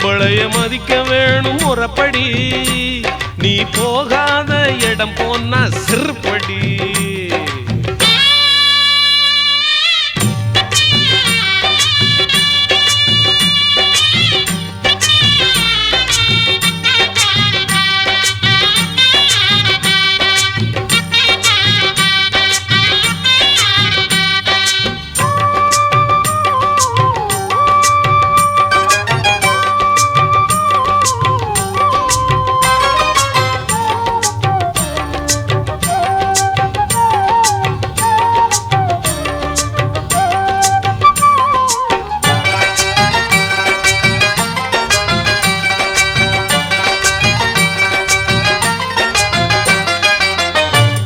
பொம்பளைய மதிக்க வேணும் முறப்படி நீ போகாத இடம் போனா சிறுபடி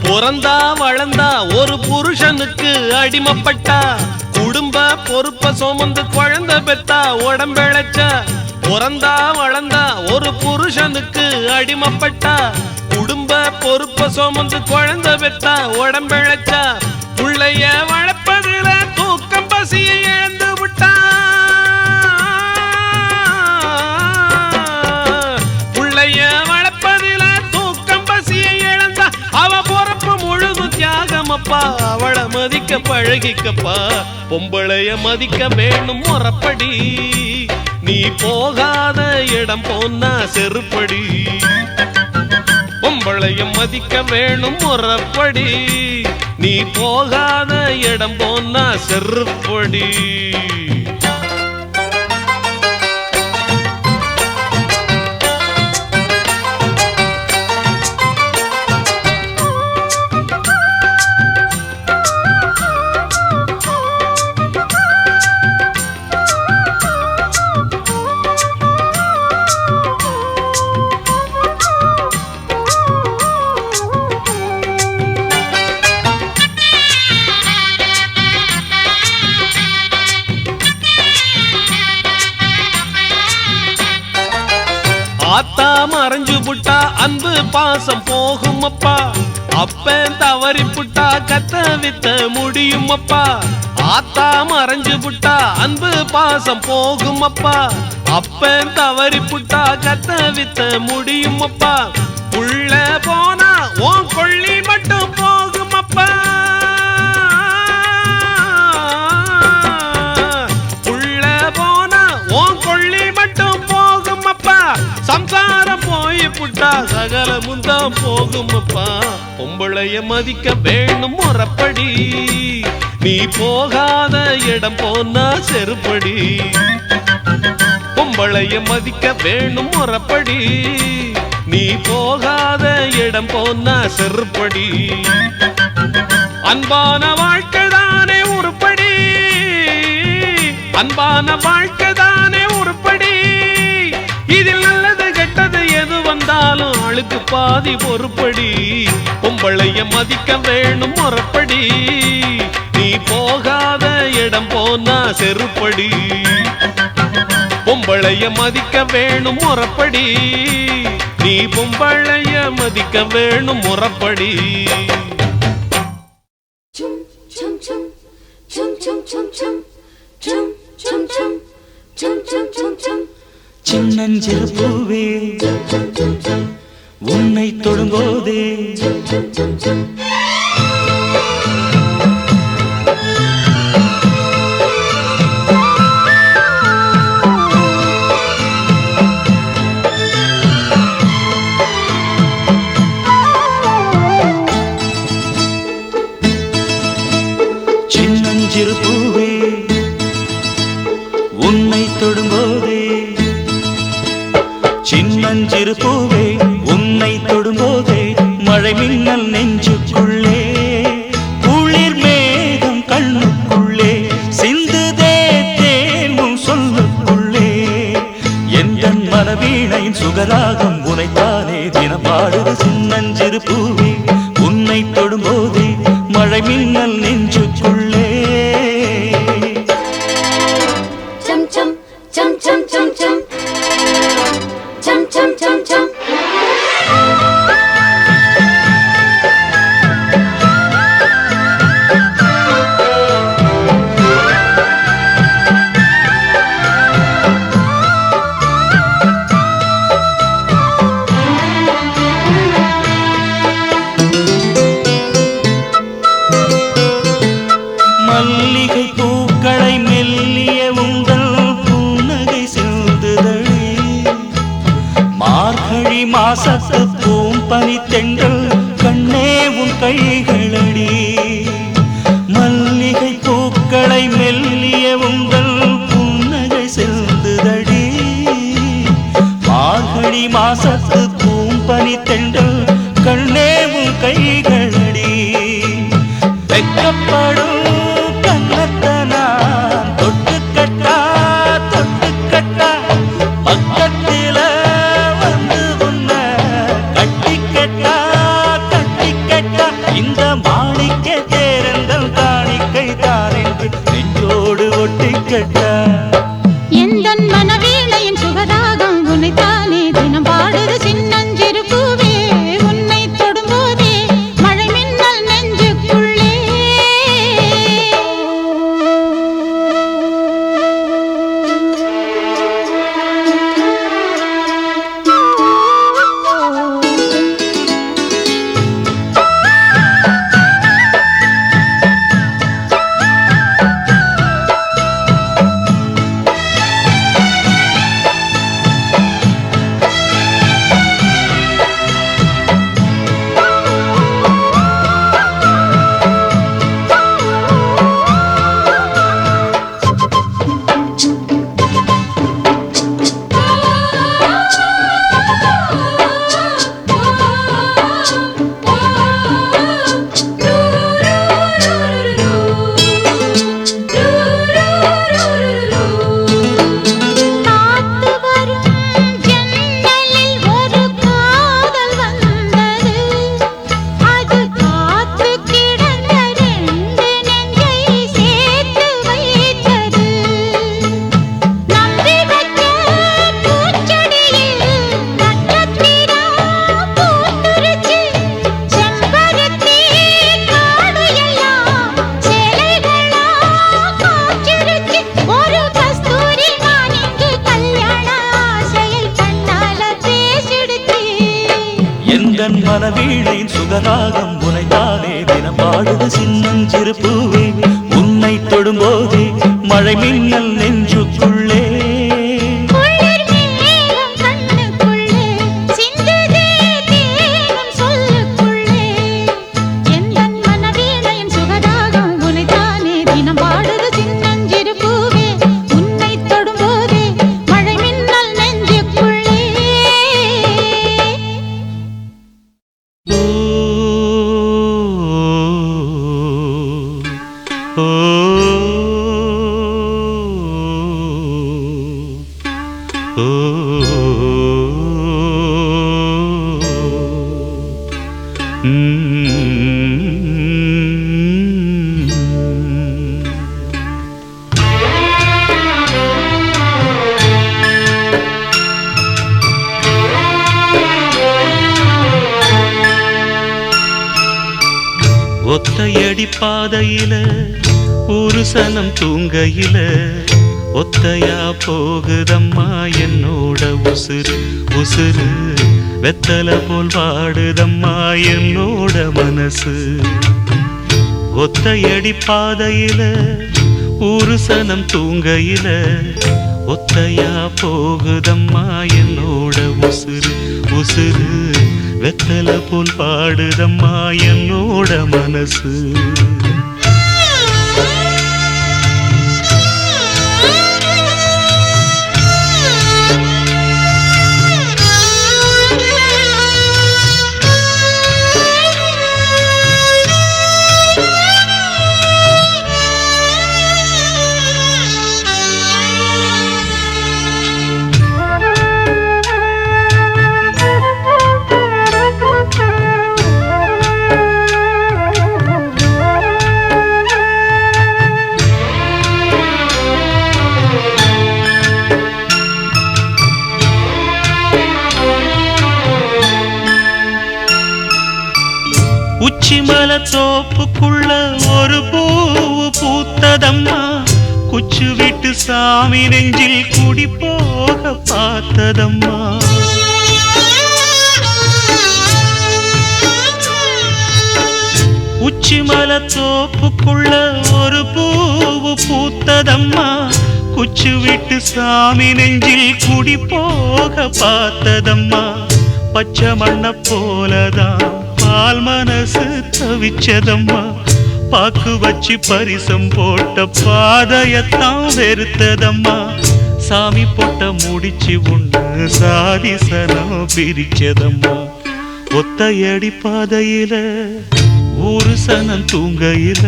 பிறந்தா வளர்ந்தா ஒரு புருஷனுக்கு அடிமைப்பட்டா குடும்ப பொறுப்ப சுமந்து குழந்தை பெத்தா உடம்பிழைச்சா பிறந்தா வளர்ந்தா ஒரு புருஷனுக்கு அடிமைப்பட்டா குடும்ப பொறுப்ப சுமந்து குழந்தை பெத்தா உடம்பிழைச்சா புள்ளைய வளர்ப்பதில தூக்கம் பசியை இழந்து விட்டா புள்ளைய வளர்ப்பதில தூக்கம் பசியை இழந்தா அவ பொறுப்பு முழுது தியாகமப்பா அவளை மதிக்க பழகிக்கப்பா பொம்பளைய மதிக்க வேணும் முறப்படி நீ போகாத இடம் போனா செருப்படி பொம்பளைய மதிக்க வேணும் முறப்படி நீ போகாத இடம் போனா செருப்படி ஆத்தா மறைஞ்சு புட்டா அன்பு பாசம் போகும் அப்பா அப்பன் தவறி புட்டா கத்த வித்த முடியும் அப்பா ஆத்தா மறைஞ்சு புட்டா அன்பு பாசம் போகும் அப்பா அப்பன் தவறி புட்டா கத்த வித்த முடியும் அப்பா உள்ள போனா உன் கொள்ளி மட்டும் போகும் அப்பா உள்ள போனா உன் கொள்ளி மட்டும் போகும் அப்பா சம்சாரம் போய் புட்டா சகல முந்தம் போகும் அப்பா பொம்பளைய மதிக்க வேணும் முறப்படி நீ போகாத இடம் போனா செருப்படி பொம்பளைய மதிக்க வேணும் முறப்படி நீ போகாத இடம் போனா செருப்படி அன்பான வாழ்க்கைதானே உருப்படி அன்பான வாழ்க்கைதானே உருப்படி இதில் நல்லது கெட்டது எது வந்தாலும் அழுக்கு பாதி பொறுப்படி பொம்பளைய மதிக்க வேணும் முறப்படி நீ போகாத இடம் போனா செருப்படி பொம்பளைய மதிக்க வேணும் முறப்படி நீ பொம்பளைய மதிக்க வேணும் முறப்படி சின்னஞ்சிறு பூவே உன்னை தொடும்போதே சின்னஞ்சிறு பூவே உன்னை தொடும்போதே சின்னஞ்சிறு பூவே உன்னை தொடும்போதே மழை மின்னல் நெஞ்சுக்குள்ளே குளிர் மேகம் கண்ணுக்குள்ளே சிந்துதே தேனும் சொல்லுக்குள்ளே எந்த மனவீணையின் சுகராகம் உனைத்தானே தினம் பாடுது சின்னஞ்சிறு பூவே உன்னை தொடும்போதே மழை மின்னல் நெஞ்சுக்குள்ளே chum chum chum chum chum chum chum chum chum chum மல்லிகை பூக்களை மெல்லிய உங்கள் புன்னகை சிந்துதழி மார்கழி மாசத்து பூம்பனி தென்றல் கண்ணே உன் கைகளடி மல்லிகை பூக்களை மெல்லிய உங்கள் புன்னகை சிந்துதழி மார்கழி மாசத்து பூம்பனி தென்றல் கண்ணே உன் கைகளடி வெக்கப்படும் கண்ணத்தனா தொட்டுக்கட்டா தொட்டுக்கட்டா பக்கத்தில வந்து உன்ன கட்டிக்கட்டா கட்டிக்கட்டா இந்த மாணிக்க தேரந்தல் காணிக்கை தான் என்று நெஞ்சோடு ஒட்டிக்கட்டா எந்தன் மனவீணையின் சுகராகம் உன்னைத்தானே தினம் பாடுது சின்னஞ்சிறு பூவே உன்னை தொடும்போதே மழை மின்னல் நெஞ்சுக்குள்ளே எந்தன் மனவீணையின் சுகராகம் உனைத்தானே தினம் பாடுது சின்னஞ்சிறு பூவே உன்னை தொடும்போதே மழை மின்னல் நெஞ்சுக்குள்ளே ஒத்தையடி பாதையில ஒரு சனம் தூங்கையில ஒத்தையா போகுதம்மா என்னோட உசுறு உசுறு வெத்தல போல் வாடுதம்மா என்னோட மனசு ஒத்தையடி பாதையில ஒரு சனம் தூங்கையில ஒத்தையா போகுதம்மா என்னோட உசுறு உசுறு வெத்தல போல் பாடுதம்மா என்னோட மனசு உச்சிமல தோப்புக்குள்ள ஒரு பூவு பூத்ததம்மா குச்சு விட்டு சாமி நெஞ்சில் குடி போக பார்த்ததம்மா உச்சி உச்சிமலை தோப்புக்குள்ள ஒரு பூவு பூத்ததம்மா குச்சு விட்டு சாமி நெஞ்சில் குடி போக பார்த்ததம்மா பச்சை மண்ண போலதான் பால் மனசு தவிச்சதம்மா பாக்கு வச்சு பரிசம் போட்ட பாதையத்தான் வெறுத்ததம்மா சாமி போட்ட முடிச்சு உண்டு சாதிசனம் பிரிச்சதம்மா ஒத்தையடி பாதையில ஒரு சனம் தூங்கையில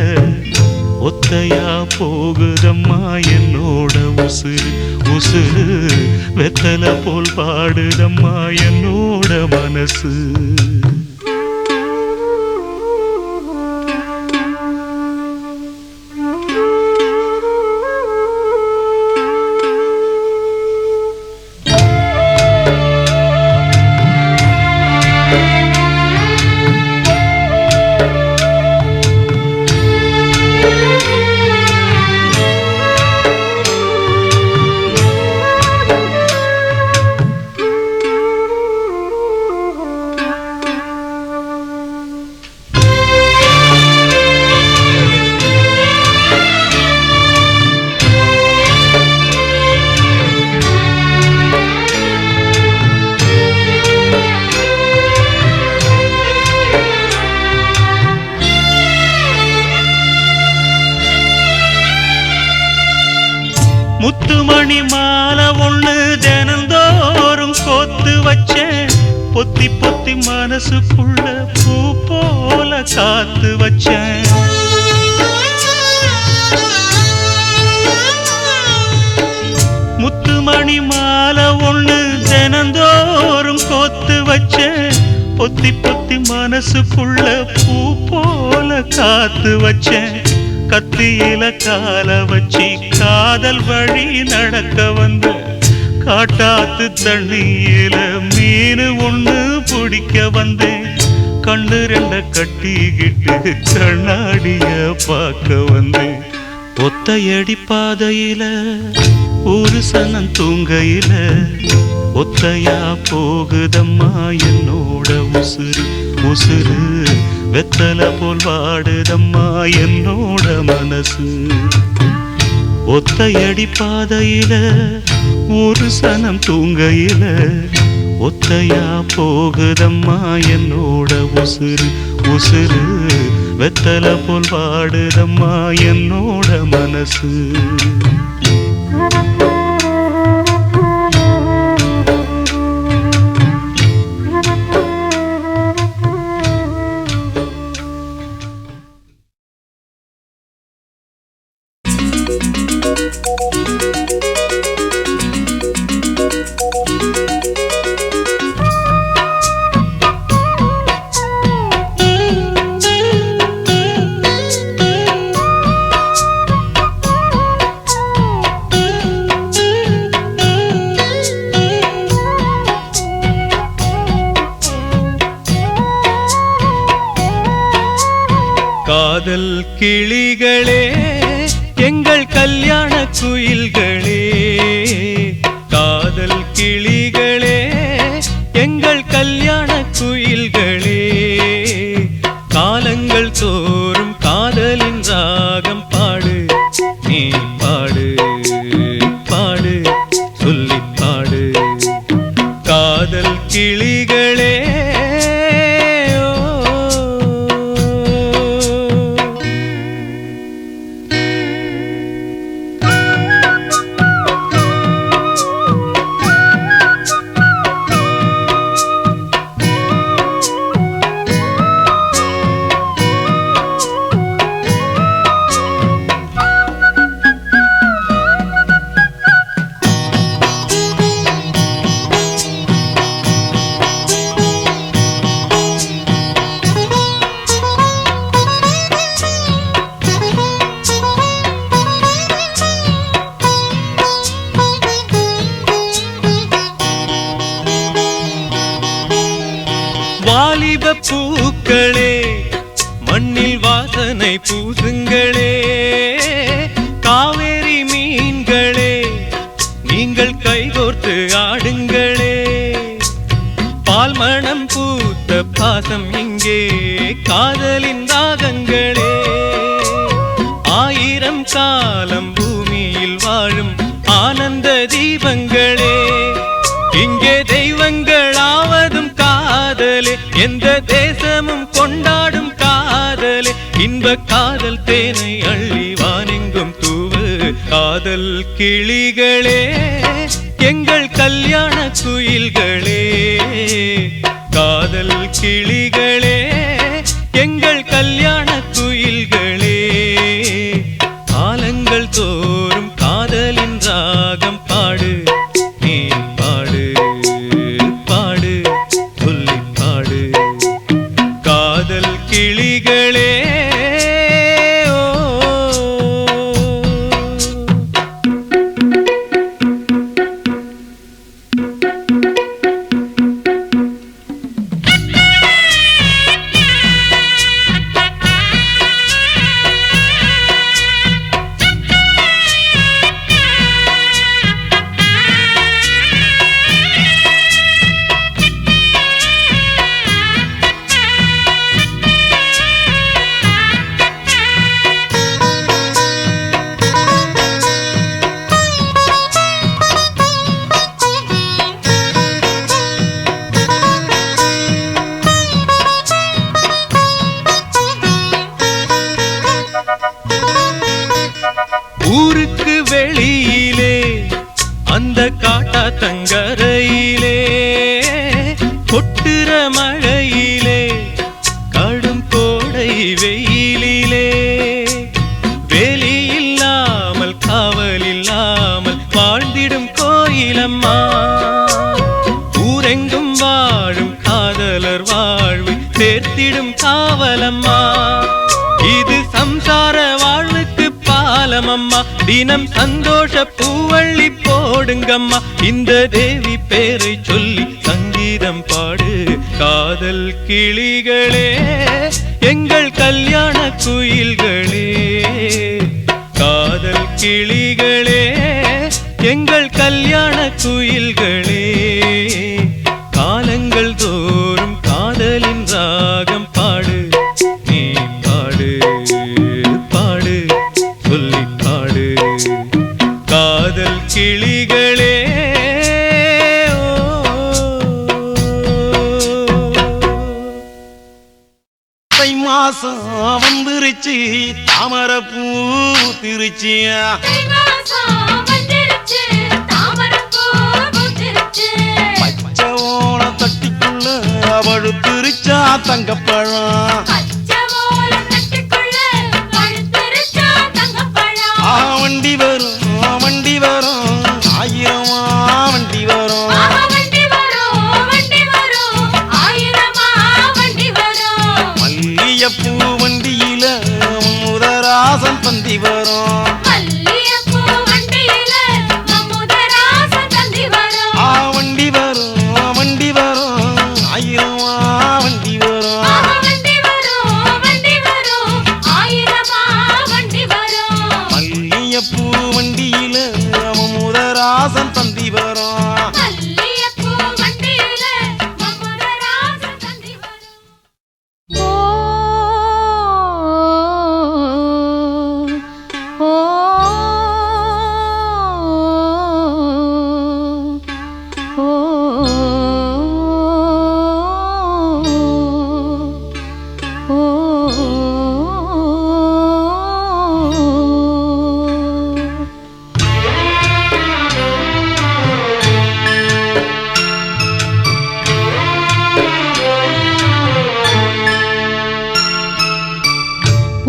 ஒத்தையா போகுதம்மா என்னோட உசுறு உசுறு வெத்தலை போல் பாடுதம்மா என்னோட மனசு முத்துமணி மாலை ஒண்ணு தினந்தோறும் கோத்து வச்சேன் பொத்தி பொத்தி மனசுக்குள்ள பூ போல காத்து வச்சேன் முத்துமணி மாலை ஒண்ணு தினந்தோறும் கோத்து வச்சேன் பொத்தி பொத்தி மனசுக்குள்ள பூ போல காத்து வச்சேன் கத்தியில கால வச்சி காதல் வழி நடக்க வந்த காட்டாத்து தண்ணியில மீனு ஒண்ணு பிடிக்க வந்தேன் கண்ணு ரெண்ட கட்டிக்கிட்டு கண்ணாடிய பார்க்க வந்தேன் ஒத்தையடி பாதையில ஒரு சனம் தூங்கையில ஒத்தையா போகுதம்மா என்னோட உசுறு உசுறு வெத்தலை போல் வாடுதம்மா என்னோட மனசு ஒத்தையடி பாதையில ஒரு சனம் தூங்கையில ஒத்தையா போகுதம்மா என்னோட உசுறு உசுறு வெத்தலை போல் வாடுதம்மா என்னோட மனசு காதல் கிளிகளே எங்கள் கல்யாண குயில்களே காதல் கிளிகளே எங்கள் கல்யாண குயில்களே காலங்கள் தோறும் காதலின் ராகம் பாடு நீ பாடு பாடு சொல்லி பாடு காதல் கிளிகளே வாலிப பூக்களே மண்ணில் வாசனை பூசுங்களே காவேரி மீன்களே நீங்கள் கைகோர்த்து ஆடுங்களே பால் மணம் பூத்த பாசம் இங்கே காதலின் ராகங்களே. 1000 காலம் பூமியில் வாழும் ஆனந்த தீபங்களே. இங்கே தெய்வங்களாவதும் காதலே, எந்த தேசமும் கொண்டாடும் காதலே. இன்ப காதல் தேனை அள்ளி வானெங்கும் தூவு காதல் கிளிகளே, எங்கள் கல்யாண குயில்களே. காதல் கிளிகளே, எங்கள் கல்யாண குயில்களே. காலங்கள் தோறும் காதலின் ராகம் பாடு, நீ பாடு பாடு சொல்லி பாடு. காதல் கிளிகளே ஊருக்கு வெளியிலே அந்த காட்டா தங்கரையிலே கொட்டுற மழையிலே கடும் கோடை வெயிலிலே வேலி இல்லாமல் காவல் இல்லாமல் வாழ்ந்திடும் கோயிலம்மா. ஊரெங்கும் வாழும் காதலர் வாழ்வை சேர்த்திடும் காவலம்மா. இது சம்சார வாழ்வுக்கு பாலமம்மா. தினம் சந்தோஷ பூவள்ளி போடுங்கம்மா. இந்த தேவி பேரை சொல்லி சங்கீதம் பாடு. காதல் கிளிகளே, எங்கள் கல்யாண குயில்களே. காதல் கிளிகளே, எங்கள் கல்யாண குயில்களே. காலங்கள் தோறும் காதலின் ராகம் பாடு, நீ பாடு பாடு சொல்லி பாடு. காதல் கிளிகளே தை மாசம் வந்துருச்சு, தாமரை பூ திருச்சியா. பச்சை ஓன தட்டிக்குள்ள அவழு திருச்சா தங்கப்பழம். வண்டி வரும் வண்டி வரும், 1000 வண்டி வரும். மல்லியப்பூ வண்டியில முதராசன் பந்தி வரும். வண்டி வரும் வண்டி வரும், 1000 வண்டி வரும். மல்லியப்பூ வண்டியில முதராசன் பந்தி வரும்.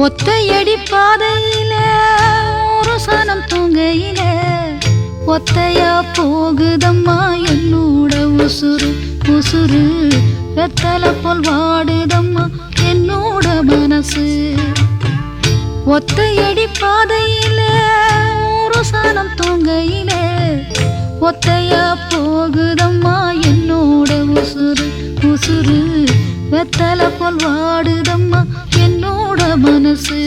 ஒத்தையடி பாதையில ஒரு சனம் தூங்கையில ஒத்தையா போகுதம்மா என்னோட உசுறு உசுறு. வெத்தலை போல் வாடுதம்மா என்னோட மனசு. ஒத்தையடி பாதையில ஒரு சனம் தூங்கையில ஒத்தையா போகுதம்மா என்னோட உசுறு உசுறு. வெத்தலை போல் வாடுதம்மா என்னோட மனசு.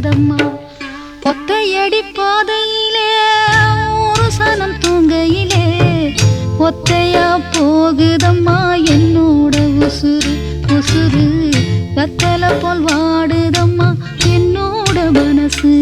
போகுதம்மா ஒத்தையடி பாதையிலே ஒரு சனம் தூங்கையிலே ஒத்தையா போகுதம்மா என்னோட உசுறு உசுறு வெத்தலை போல் வாடுதம்மா என்னோட மனசு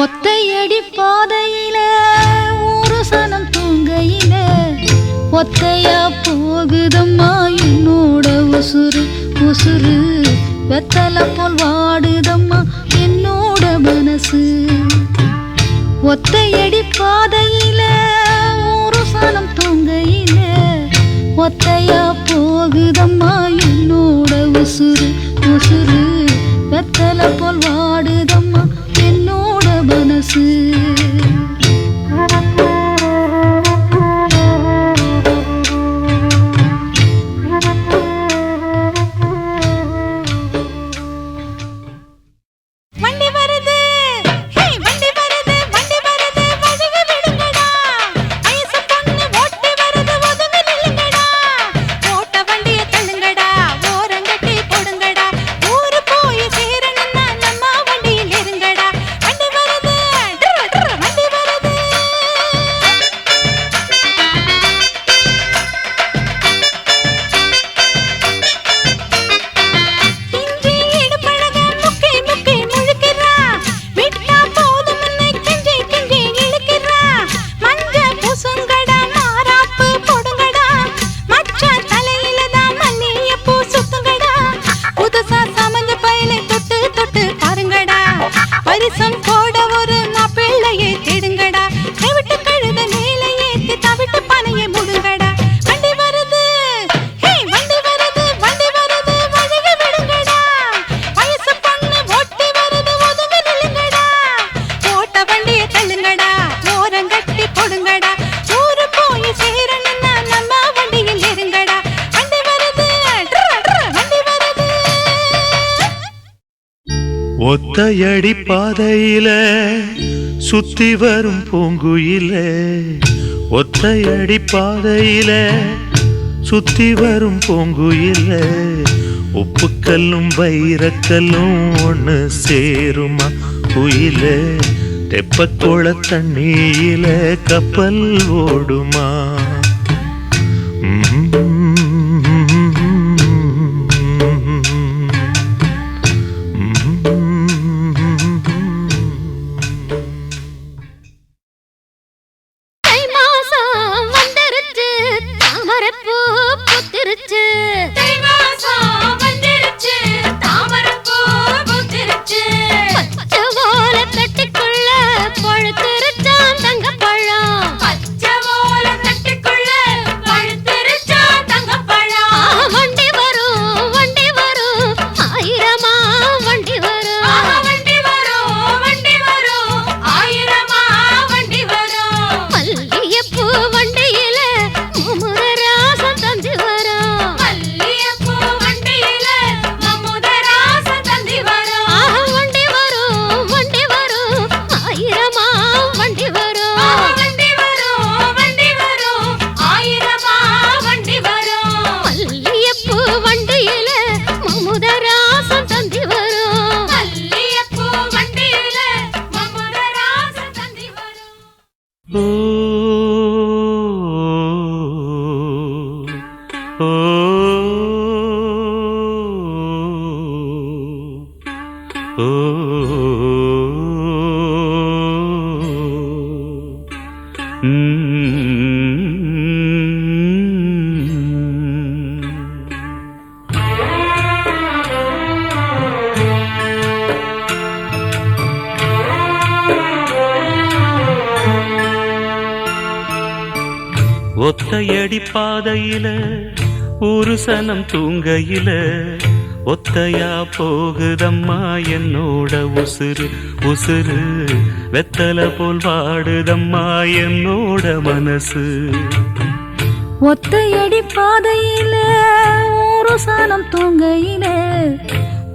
ஒத்தையடி பாதையில ஒரு சனம் தூங்கையில ஒத்தையா போகுதம்மா என்னோட உசுறு உசுறு வெத்தலை போல் வாடுதம்மா என்னோட மனசு ஒத்தையடி பாதையில ஒரு சனம் தூங்கையில ஒத்தையா போகுதம்மா என்னோட உசுறு உசுறு வெத்தலை போல் வாடுதம்மா என்னோட மனசு ஒத்தையடி பாதையில சுத்தி வரும் பூங்குயில ஒத்தையடி பாதையில சுத்தி வரும் பூங்குயில உப்புக்கல்லும் வைரக்கல்லும் ஒன்று சேருமா குயில தெப்பக்குள தண்ணியில கப்பல் ஓடுமா வண்டியில மும்முர ராசம் தந்து வரும் ஓ ஓ ஓ ஒத்தையடி பாதையில ஒரு சனம் தூங்கையில ஒத்தையா போகுதம்மா என்னோட உசுறு உசுறு வெத்தல போல் வாடுதம்மா என்னோட மனசு ஒத்தையடி பாதையில ஒரு சனம் தூங்கையில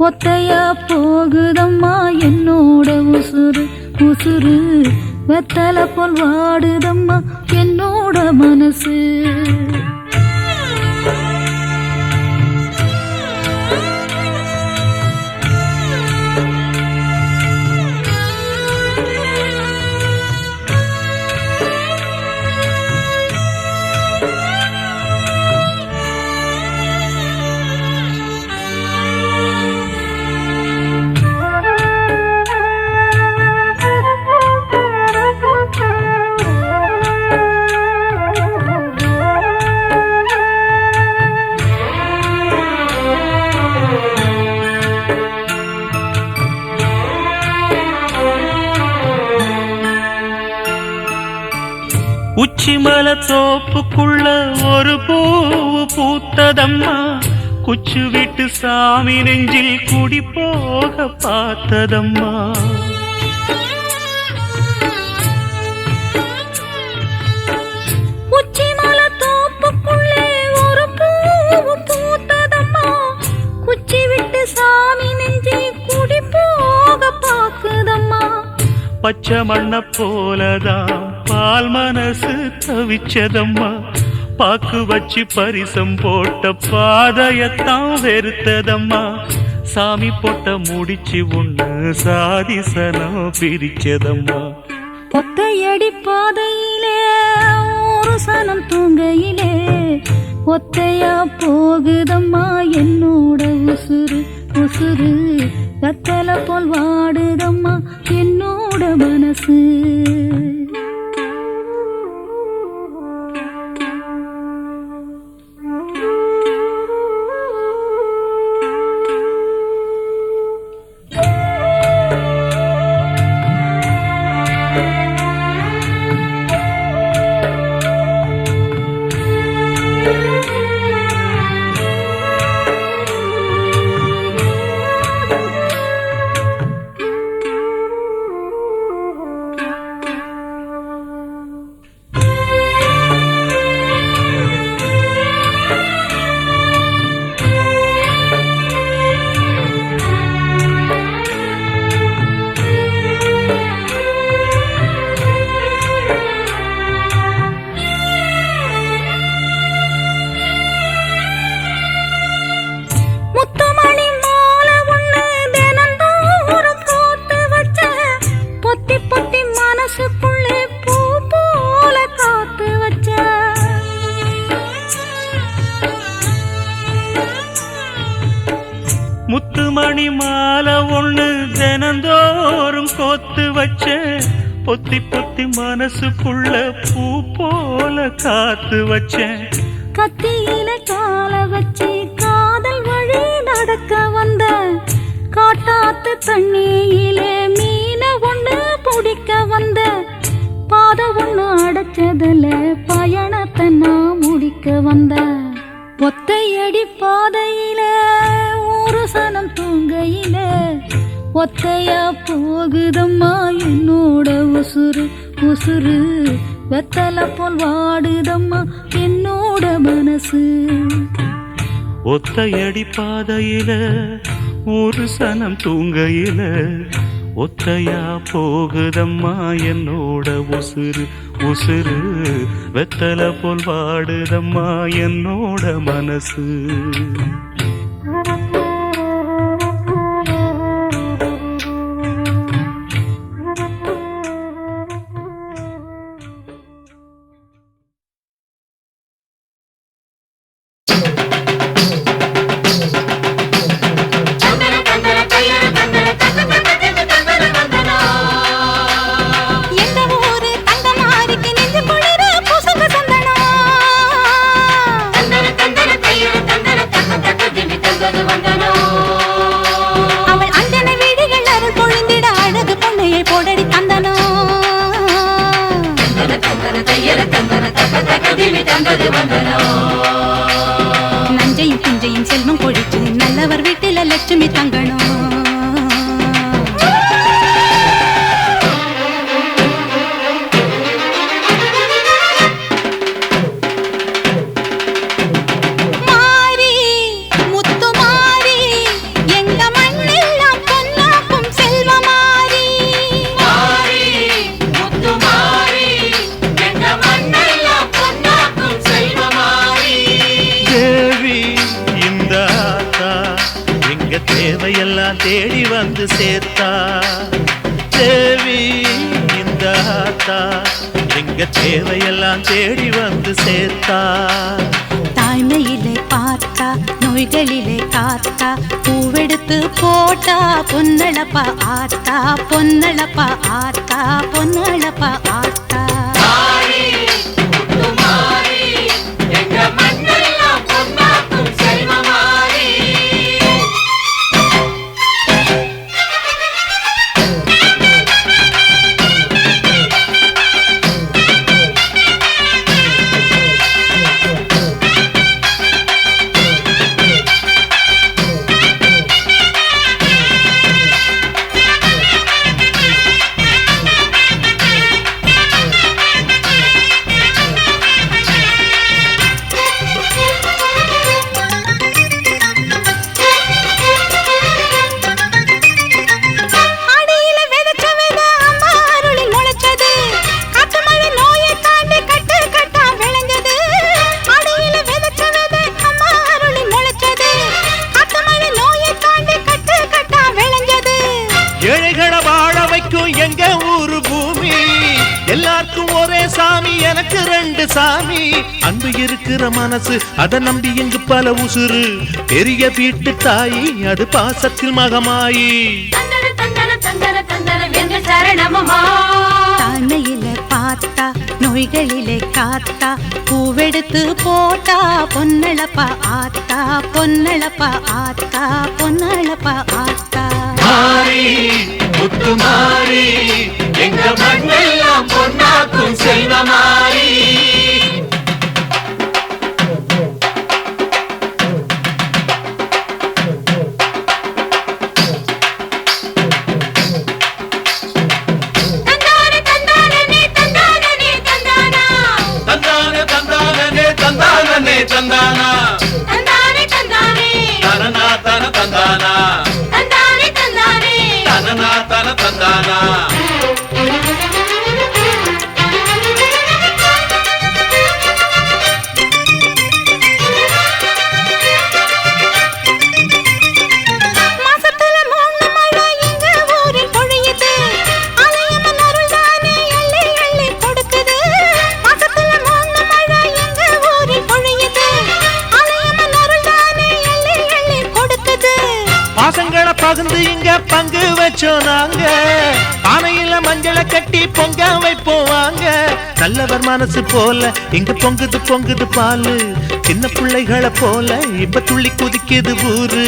ஒத்தையா போகுதம்மா என்னோட உசுறு உசுறு வெத்தல போல் வாடுதம்மா என்னோட மனசு உச்சிமல தோப்புக்குள்ள ஒரு பூவு பூத்ததம்மா குச்சு விட்டு சாமி நெஞ்சில் குடி போக பார்த்ததம்மா உச்சிமல தோப்புக்குள்ளே ஒரு பூவு பூத்ததம்மா குச்சி விட்டு சாமி நெஞ்சில் குடி போக பாக்குதம்மா பச்சை மண்ண போலதான் பால் மனசு தவிச்சதம்மா பாக்கு வச்சு பரிசம் போட்ட பாதையத்தான் வெறுத்ததம்மா சாமி போட்ட முடிச்சு ஒண்ணு சாதிசனம் பிரிச்சதம்மா ஒத்தையடி பாதையிலே ஒரு சனம் தூங்கையிலே ஒத்தையா போகுதம்மா என்னோட உசுறு உசுறு கத்தல போல் வாடுதம்மா என்னோட மனசு முத்துமணி மாலை ஒண்ணு தினந்தோறும் கோத்து வச்ச பொத்தி பொத்தி மனசுக்குள்ள பூ போல காத்து வச்சேன் கத்தியில கால வச்சு காதல் வழி நடக்க வந்த காட்டாத்து தண்ணியிலே மீன ஒண்ணு பிடிக்க வந்த பாத ஒண்ணு அடைச்சதுல பயணத்தை நான் முடிக்க வந்த ஒத்தையடி பாதையில ஒரு சனம் தூங்கையில ஒத்தையா போகுதம்மா என்னோட உசுறு உசுறு வெத்தல போல் வாடுதம்மா என்னோட மனசு ஒத்தையடி பாதையில ஒரு சனம் தூங்கையில ஒத்தையா போகுதம்மா என்னோட உசுறு உசுறு வெத்தல போல் வாடுதம்மா என்னோட மனசு தகதிமி தந்தது வந்தனம் நஞ்சையும் புஞ்சையும் செல்வம் கொழிச்சு நல்லவர் வீட்டில லட்சுமி தங்கணும் தேவையெல்லாம் தேடி வந்து சேர்த்தா தேவி இந்த ஆத்தா எங்க தேவையெல்லாம் தேடி வந்து சேர்த்தா தாய்மையிலே பார்த்தா நோய்களிலே காத்தா பூவெடுத்து போட்டா பொன்னளப்பா ஆத்தா பொன்னளப்பா ஆத்தா பொன்னளப்பா ஆத்தா எங்க ஊரு பூமி எல்லாருக்கும் ஒரே சாமி எனக்கு ரெண்டு சாமி அன்பு இருக்கிற மனசு அதை நம்பி இங்கு பல உசுறு பெரிய வீட்டு தாயி அது பாசத்தில் மகமாயி தாழ்மையில பார்த்தா நோய்களிலே காத்தா பூவெடுத்து போட்டா பொன்னளப்பா ஆத்தா பொன்னளப்பா ஆத்தா பொன்னளப்பா ஆத்தா முத்து மாறி எங்க மண்ணெல்லாம் பொன்னாக்கும் செல்வமாரி தந்தானா தனனா தன தந்தானா தனனா தன தந்தானா பாசங்களை பகிர்ந்து இங்க பங்கு வச்சோம் நாங்க பானையில மஞ்சளை கட்டி பொங்க வைப்போம் வாங்க நல்லவர் மனசு போல இங்க பொங்குது பொங்குது பாலு சின்ன பிள்ளைகளை போல இப்ப துள்ளி குதிக்குது ஊரு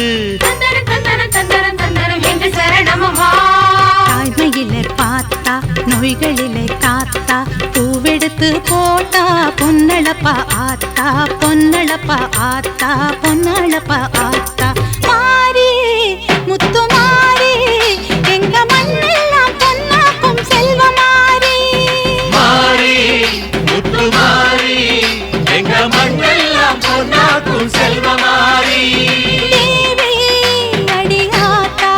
தாய்மையிலே பார்த்தா நோய்களிலே காத்தா பூவெடுத்து போட்டா பொன்னளப்பா ஆத்தா பொன்னளப்பா ஆத்தா பொன்னளப்பா ஆத்தா மாறி முத்து மாறி எங்க மண்ணெல்லாம் பொன்னாக்கும் செல்வமாரி மாறி முத்து மாறி எங்க மண்ணெல்லாம் பொன்னாக்கும் செல்வமாரி தேவி அடியாத்தா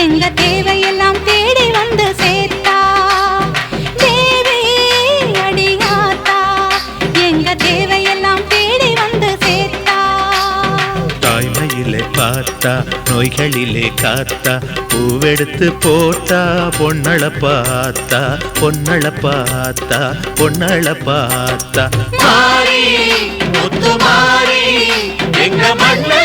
எங்க தேவையெல்லாம் தேடி வந்து சேர்த்தா தேவி அடியாத்தா எங்க தேவையெல்லாம் தேடி வந்து சேர்த்தா தாய்மையிலே பார்த்தா நோய்களிலே காத்தா பூவெடுத்து போட்டா பொன்னளப்பாத்தா பொன்னளப்பாத்தா பொன்னளப்பாத்தா மாறி முத்து மாறி எங்க மண்ண